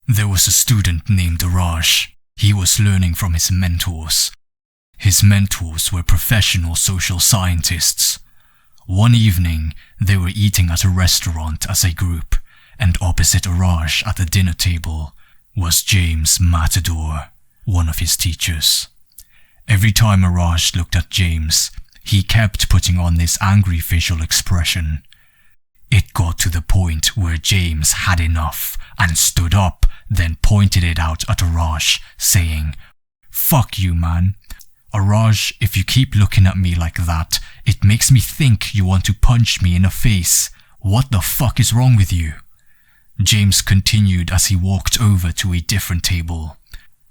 There was a student named Raj. He was learning from his mentors. His mentors were professional social scientists. One evening, they were eating at a restaurant as a group, and opposite Raj at the dinner table was James Matador, one of his teachers. Every time Raj looked at James, he kept putting on this angry facial expression. It got to the point where James had enough and stood up, then pointed it out at Raj, saying, "Fuck you, man. Raj, if you keep looking at me like that, it makes me think you want to punch me in the face. What the fuck is wrong with you?" James continued as he walked over to a different table.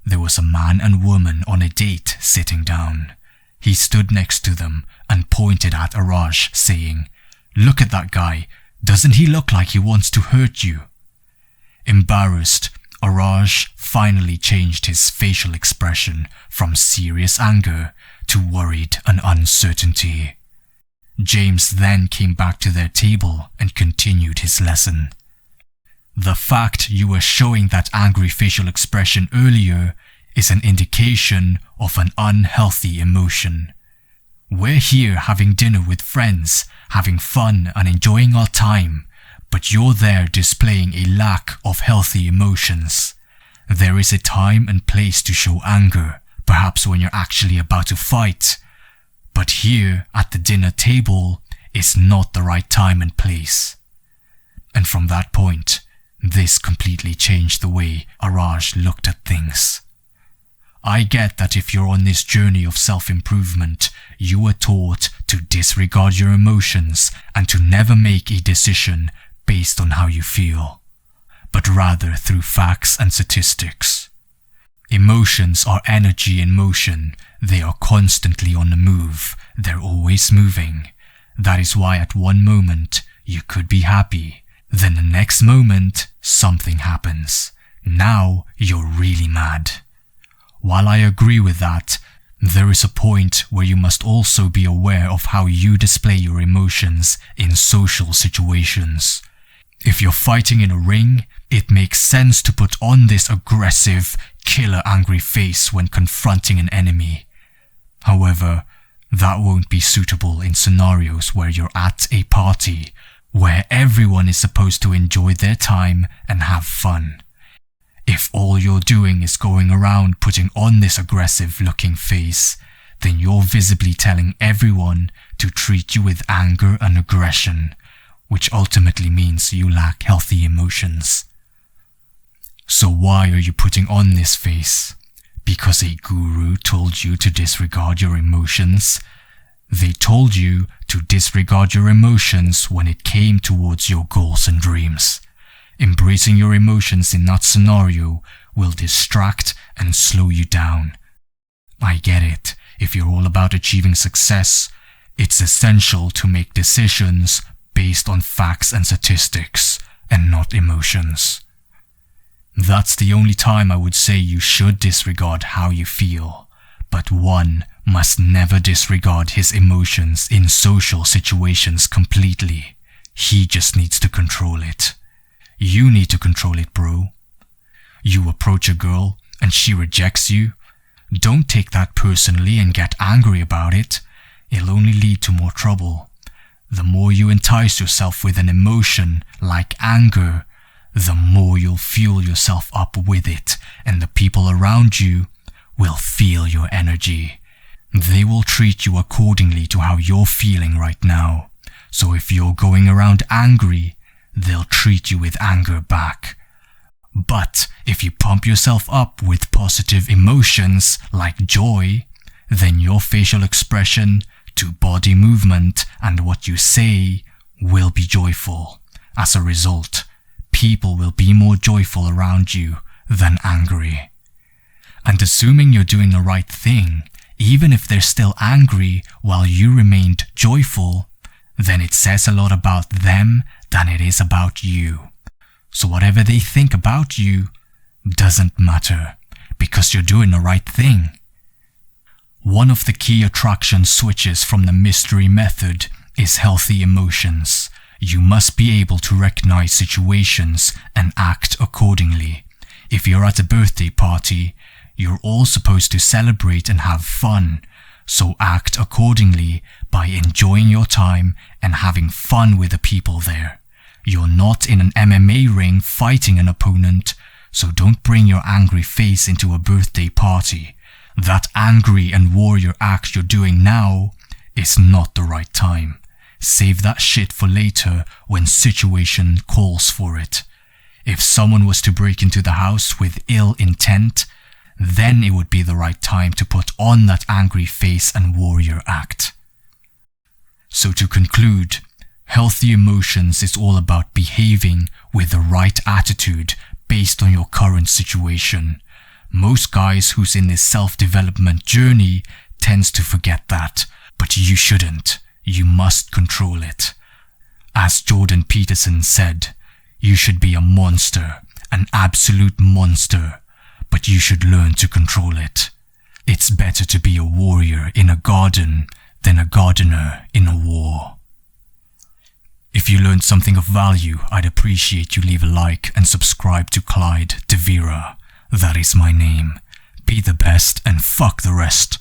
There was a man and woman on a date sitting down. He stood next to them and pointed at Raj, saying, "Look at that guy. Doesn't he look like he wants to hurt you?" Embarrassed, Raj finally changed his facial expression from serious anger to worried and uncertainty. James then came back to their table and continued his lesson. "The fact you were showing that angry facial expression earlier is an indication of an unhealthy emotion. We're here having dinner with friends, having fun and enjoying our time, but you're there displaying a lack of healthy emotions. There is a time and place to show anger, perhaps when you're actually about to fight. But here at the dinner table is not the right time and place." And from that point, this completely changed the way Raj looked at things. I get that if you're on this journey of self-improvement, you were taught to disregard your emotions and to never make a decision based on how you feel, but rather through facts and statistics. Emotions are energy in motion. They are constantly on the move. They're always moving. That is why at one moment you could be happy. Then the next moment something happens. Now you're really mad. While I agree with that, there is a point where you must also be aware of how you display your emotions in social situations. If you're fighting in a ring, it makes sense to put on this aggressive, killer angry face when confronting an enemy. However, that won't be suitable in scenarios where you're at a party, where everyone is supposed to enjoy their time and have fun. If all you're doing is going around putting on this aggressive looking face, then you're visibly telling everyone to treat you with anger and aggression, which ultimately means you lack healthy emotions. So why are you putting on this face? Because a guru told you to disregard your emotions? They told you to disregard your emotions when it came towards your goals and dreams. Embracing your emotions in that scenario will distract and slow you down. I get it. If you're all about achieving success, it's essential to make decisions based on facts and statistics and not emotions. That's the only time I would say you should disregard how you feel, but one must never disregard his emotions in social situations completely. He just needs to control it. You need to control it, bro. You approach a girl and she rejects you. Don't take that personally and get angry about it. It'll only lead to more trouble. The more you entice yourself with an emotion like anger, the more you'll fuel yourself up with it, and the people around you will feel your energy. They will treat you accordingly to how you're feeling right now. So if you're going around angry, they'll treat you with anger back. But if you pump yourself up with positive emotions like joy, then your facial expression to body movement and what you say will be joyful. As a result, people will be more joyful around you than angry. And assuming you're doing the right thing, even if they're still angry while you remained joyful, then it says a lot about them than it is about you. So whatever they think about you doesn't matter, because you're doing the right thing. One of the key attraction switches from the mystery method is healthy emotions. You must be able to recognize situations and act accordingly. If you're at a birthday party, you're all supposed to celebrate and have fun, so act accordingly by enjoying your time and having fun with the people there. You're not in an MMA ring fighting an opponent, so don't bring your angry face into a birthday party. That angry and warrior act you're doing now is not the right time. Save that shit for later when situation calls for it. If someone was to break into the house with ill intent, then it would be the right time to put on that angry face and warrior act. So to conclude, healthy emotions is all about behaving with the right attitude based on your current situation. Most guys who's in this self-development journey tends to forget that, but you shouldn't. You must control it. As Jordan Peterson said, you should be a monster, an absolute monster, but you should learn to control it. It's better to be a warrior in a garden than a gardener in a war. If you learned something of value, I'd appreciate you leave a like and subscribe to Clyde, to Vera. That is my name. Be the best and fuck the rest.